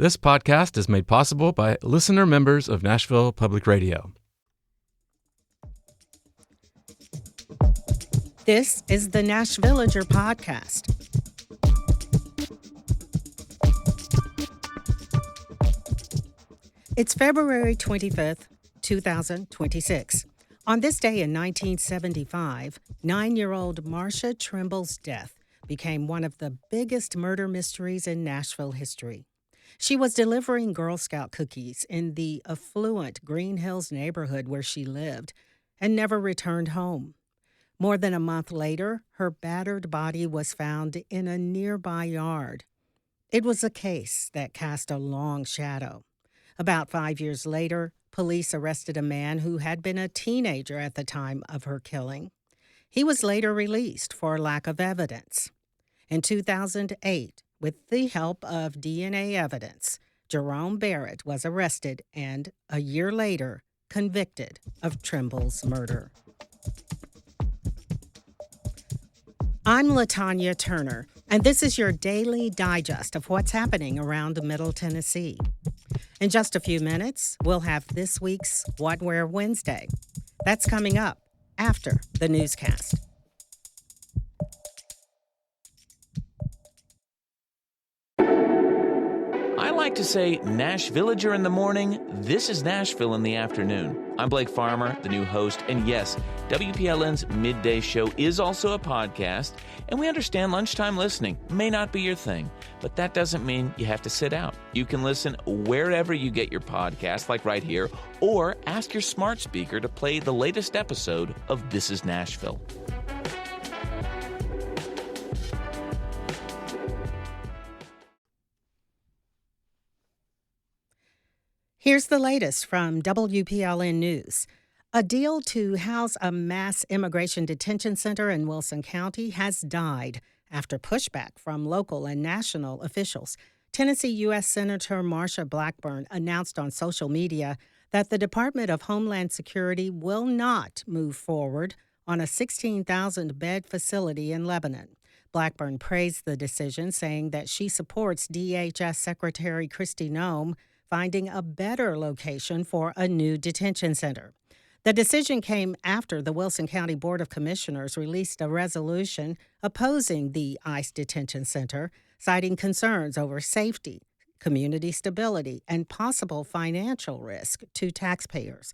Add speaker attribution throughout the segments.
Speaker 1: This podcast is made possible by listener members of Nashville Public Radio.
Speaker 2: This is the Nashvillager podcast. It's February 25th, 2026. On this day in 1975, 9-year-old Marcia Trimble's death became one of the biggest murder mysteries in Nashville history. She was delivering Girl Scout cookies in the affluent Green Hills neighborhood where she lived and never returned home. More than a month later, her battered body was found in a nearby yard. It was a case that cast a long shadow. About 5 years later, police arrested a man who had been a teenager at the time of her killing. He was later released for lack of evidence. In 2008, with the help of DNA evidence, Jerome Barrett was arrested and, a year later, convicted of Trimble's murder. I'm LaTanya Turner, and this is your daily digest of what's happening around Middle Tennessee. In just a few minutes, we'll have this week's What Where Wednesday. That's coming up after the newscast.
Speaker 3: I like to say Nashvillager in the morning, this is Nashville in the afternoon. I'm Blake Farmer, the new host, and yes, WPLN's Midday Show is also a podcast, and we understand lunchtime listening may not be your thing, but that doesn't mean you have to sit out. You can listen wherever you get your podcast, like right here, or ask your smart speaker to play the latest episode of This is Nashville.
Speaker 2: Here's the latest from WPLN News. A deal to house a mass immigration detention center in Wilson County has died after pushback from local and national officials. Tennessee U.S. Senator Marsha Blackburn announced on social media that the Department of Homeland Security will not move forward on a 16,000-bed facility in Lebanon. Blackburn praised the decision, saying that she supports DHS Secretary Kristi Noem finding a better location for a new detention center. The decision came after the Wilson County Board of Commissioners released a resolution opposing the ICE detention center, citing concerns over safety, community stability, and possible financial risk to taxpayers.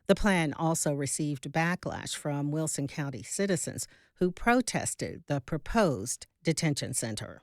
Speaker 2: The plan also received backlash from Wilson County citizens who protested the proposed detention center.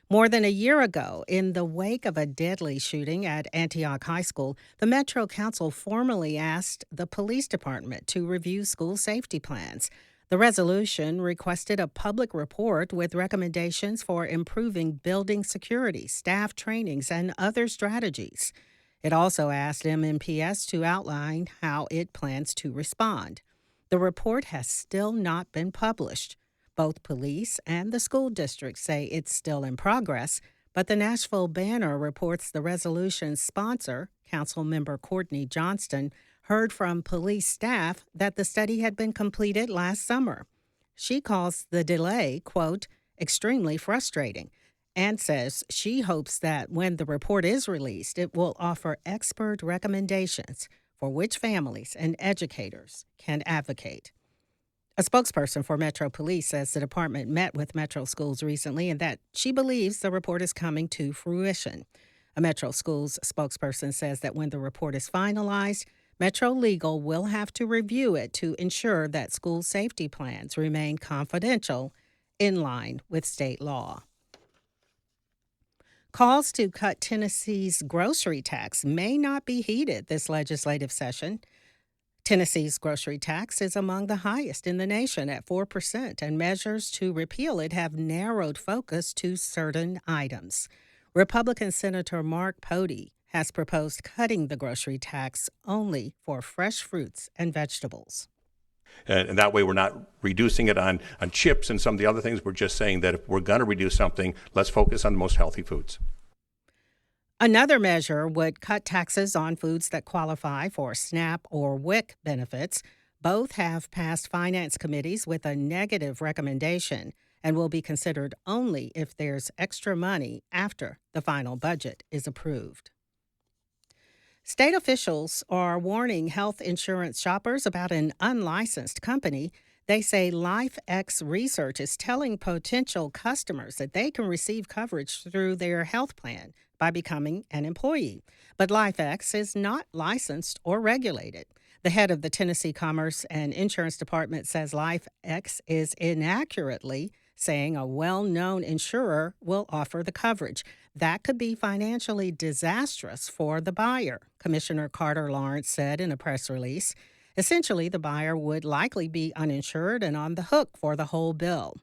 Speaker 2: More than a year ago, in the wake of a deadly shooting at Antioch High School, the Metro Council formally asked the police department to review school safety plans. The resolution requested a public report with recommendations for improving building security, staff trainings, and other strategies. It also asked MMPS to outline how it plans to respond. The report has still not been published. Both police and the school district say it's still in progress, but the Nashville Banner reports the resolution's sponsor, Councilmember Courtney Johnston, heard from police staff that the study had been completed last summer. She calls the delay, quote, extremely frustrating, and says she hopes that when the report is released, it will offer expert recommendations for which families and educators can advocate. A spokesperson for Metro Police says the department met with Metro Schools recently and that she believes the report is coming to fruition. A Metro Schools spokesperson says that when the report is finalized, Metro Legal will have to review it to ensure that school safety plans remain confidential in line with state law. Calls to cut Tennessee's grocery tax may not be heeded this legislative session. Tennessee's grocery tax is among the highest in the nation at 4%, and measures to repeal it have narrowed focus to certain items. Republican Senator Mark Pody has proposed cutting the grocery tax only for fresh fruits and vegetables.
Speaker 4: And that way we're not reducing it on chips and some of the other things. We're just saying that if we're going to reduce something, let's focus on the most healthy foods.
Speaker 2: Another measure would cut taxes on foods that qualify for SNAP or WIC benefits. Both have passed finance committees with a negative recommendation, and will be considered only if there's extra money after the final budget is approved. State officials are warning health insurance shoppers about an unlicensed company. They say LifeX Research is telling potential customers that they can receive coverage through their health plan by becoming an employee. But LifeX is not licensed or regulated. The head of the Tennessee Commerce and Insurance Department says LifeX is inaccurately saying a well-known insurer will offer the coverage. That could be financially disastrous for the buyer, Commissioner Carter Lawrence said in a press release. Essentially, the buyer would likely be uninsured and on the hook for the whole bill.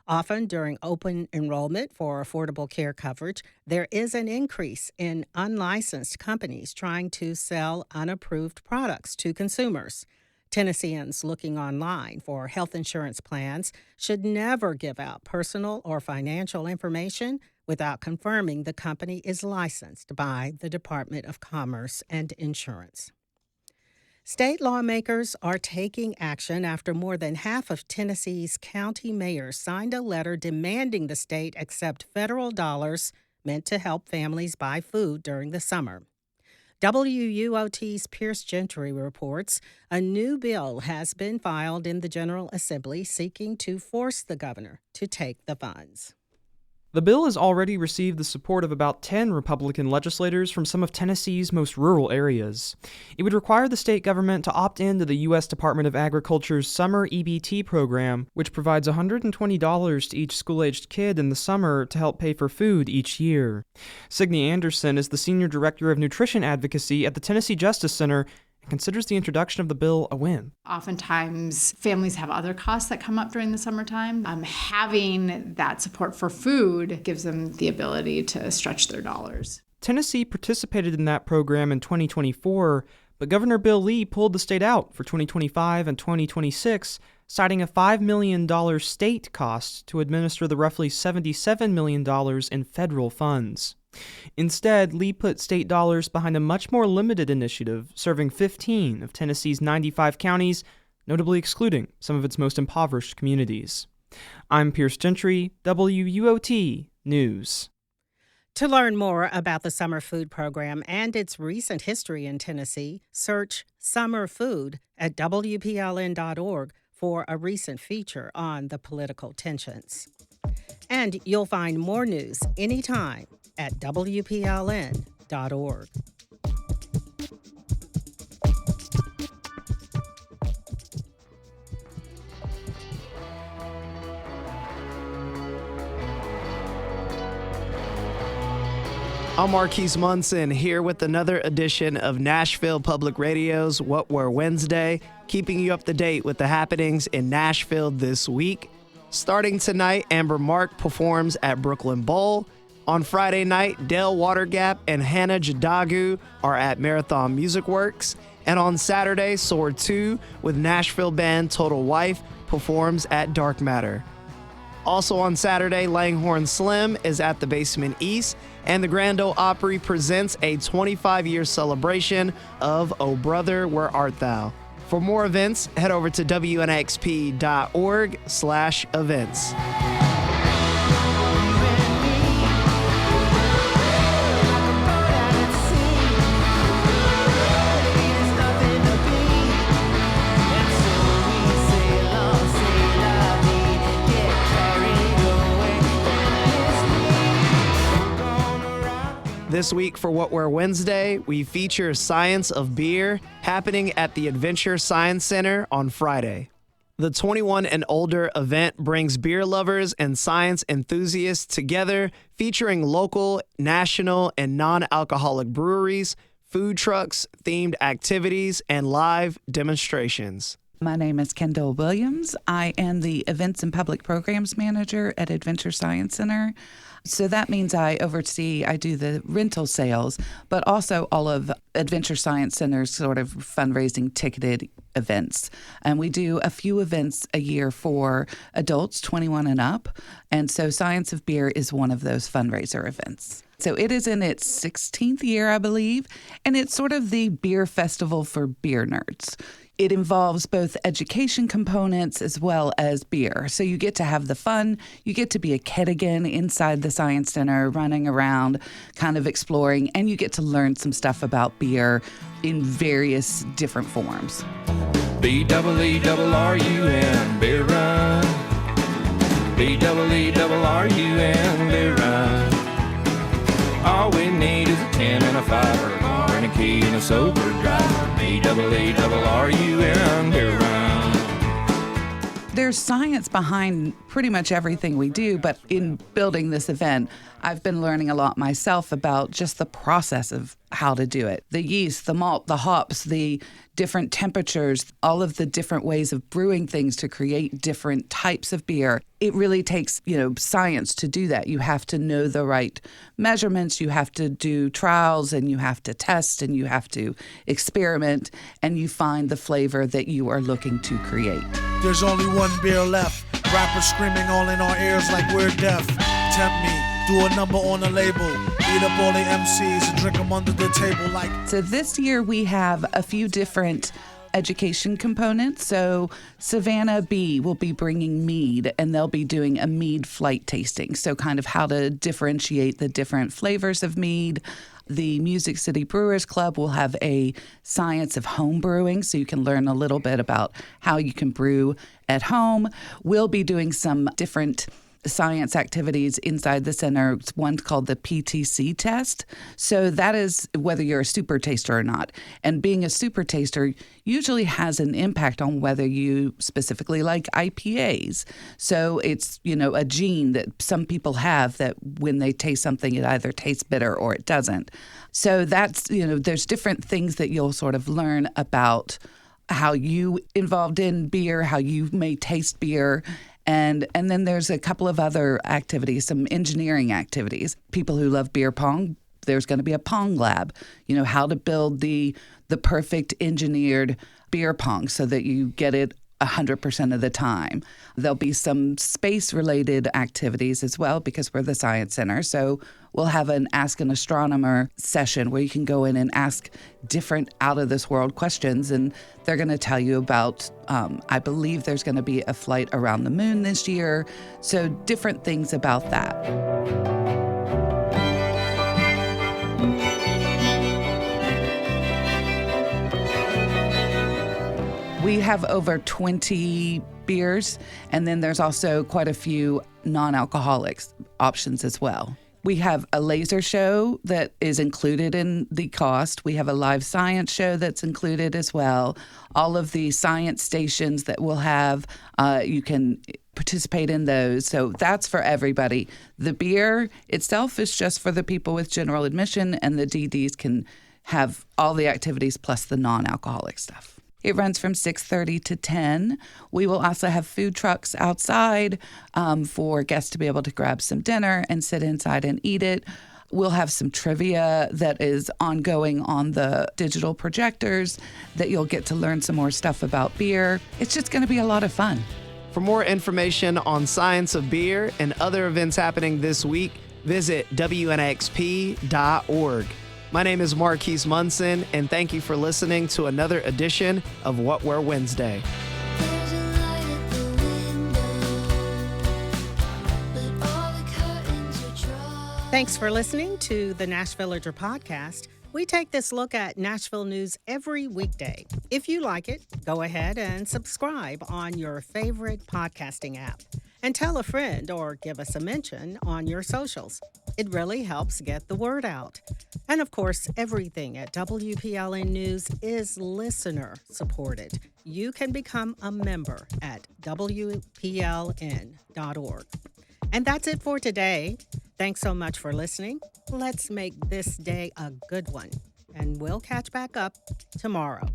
Speaker 2: Often during open enrollment for affordable care coverage, there is an increase in unlicensed companies trying to sell unapproved products to consumers. Tennesseans looking online for health insurance plans should never give out personal or financial information without confirming the company is licensed by the Department of Commerce and Insurance. State lawmakers are taking action after more than half of Tennessee's county mayors signed a letter demanding the state accept federal dollars meant to help families buy food during the summer. WUOT's Pierce Gentry reports a new bill has been filed in the General Assembly seeking to force the governor to take the funds.
Speaker 5: The bill has already received the support of about 10 Republican legislators from some of Tennessee's most rural areas. It would require the state government to opt into the U.S. Department of Agriculture's summer EBT program, which provides $120 to each school-aged kid in the summer to help pay for food each year. Signe Anderson is the Senior Director of Nutrition Advocacy at the Tennessee Justice Center and considers the introduction of the bill a win.
Speaker 6: Oftentimes, families have other costs that come up during the summertime. Having that support for food gives them the ability to stretch their dollars.
Speaker 5: Tennessee participated in that program in 2024, but Governor Bill Lee pulled the state out for 2025 and 2026, citing a $5 million state cost to administer the roughly $77 million in federal funds. Instead, Lee put state dollars behind a much more limited initiative serving 15 of Tennessee's 95 counties, notably excluding some of its most impoverished communities. I'm Pierce Gentry, WUOT News.
Speaker 2: To learn more about the summer food program and its recent history in Tennessee, search Summer Food at WPLN.org for a recent feature on the political tensions. And you'll find more news anytime at WPLN.org.
Speaker 7: I'm Marquise Munson here with another edition of Nashville Public Radio's What Were Wednesday, keeping you up to date with the happenings in Nashville this week. Starting tonight, Amber Mark performs at Brooklyn Bowl. On Friday night, Dale Watergap and Hannah Jadagu are at Marathon Music Works. And on Saturday, Sword 2 with Nashville band Total Wife performs at Dark Matter. Also on Saturday, Langhorne Slim is at the Basement East, and the Grand Ole Opry presents a 25-year celebration of Oh Brother, Where Art Thou? For more events, head over to wnxp.org/events. This week for What Were Wednesday, we feature Science of Beer happening at the Adventure Science Center on Friday. The 21 and older event brings beer lovers and science enthusiasts together, featuring local, national, and non-alcoholic breweries, food trucks, themed activities, and live demonstrations.
Speaker 8: My name is Kendall Williams. I am the Events and Public Programs Manager at Adventure Science Center. So that means I do the rental sales, but also all of Adventure Science Center's sort of fundraising ticketed events. And we do a few events a year for adults 21 and up. And so Science of Beer is one of those fundraiser events. So it is in its 16th year, I believe, and it's sort of the beer festival for beer nerds. It involves both education components as well as beer. So you get to have the fun. You get to be a kid again inside the Science Center, running around, kind of exploring, and you get to learn some stuff about beer in various different forms.
Speaker 3: B-double-E-double-R-U-N, beer run. B-double-E-double-R-U-N, beer run. All we need is a 10 and a 5 or a car and a key and a sober driver. B-double-E-double-R-U-N, beer run.
Speaker 8: There's science behind pretty much everything we do, but in building this event, I've been learning a lot myself about just the process of how to do it. The yeast, the malt, the hops, the different temperatures, all of the different ways of brewing things to create different types of beer. It really takes, science to do that. You have to know the right measurements, you have to do trials, and you have to test, and you have to experiment, and you find the flavor that you are looking to create.
Speaker 9: There's only one beer left. Rappers screaming all in our ears like we're deaf. Tempt me, do a number on a label. Eat up all the MCs and drink them under the table like...
Speaker 8: So this year we have a few different education components. So Savannah B will be bringing mead, and they'll be doing a mead flight tasting. So kind of how to differentiate the different flavors of mead. The Music City Brewers Club will have a science of home brewing, so you can learn a little bit about how you can brew at home. We'll be doing some different science activities inside the center. One's called the PTC test. So that is whether you're a super taster or not. And being a super taster usually has an impact on whether you specifically like IPAs. So it's, a gene that some people have that when they taste something, it either tastes bitter or it doesn't. So that's, there's different things that you'll sort of learn about how you involved in beer, how you may taste beer. And then there's a couple of other activities, some engineering activities. People who love beer pong, there's going to be a pong lab, how to build the perfect engineered beer pong so that you get it 100% of the time. There'll be some space-related activities as well because we're the Science Center. So we'll have an Ask an Astronomer session where you can go in and ask different out-of-this-world questions, and they're going to tell you about, I believe there's going to be a flight around the moon this year, so different things about that. We have over 20 beers, and then there's also quite a few non-alcoholic options as well. We have a laser show that is included in the cost. We have a live science show that's included as well. All of the science stations that we'll have, you can participate in those. So that's for everybody. The beer itself is just for the people with general admission, and the DDs can have all the activities plus the non-alcoholic stuff. It runs from 6:30 to 10. We will also have food trucks outside for guests to be able to grab some dinner and sit inside and eat it. We'll have some trivia that is ongoing on the digital projectors that you'll get to learn some more stuff about beer. It's just going to be a lot of fun.
Speaker 7: For more information on Science of Beer and other events happening this week, visit WNXP.org. My name is Marquise Munson, and thank you for listening to another edition of What We're Wednesday.
Speaker 2: Thanks for listening to the Nashvillager podcast. We take this look at Nashville news every weekday. If you like it, go ahead and subscribe on your favorite podcasting app. And tell a friend or give us a mention on your socials. It really helps get the word out. And of course, everything at WPLN News is listener supported. You can become a member at WPLN.org. And that's it for today. Thanks so much for listening. Let's make this day a good one. And we'll catch back up tomorrow.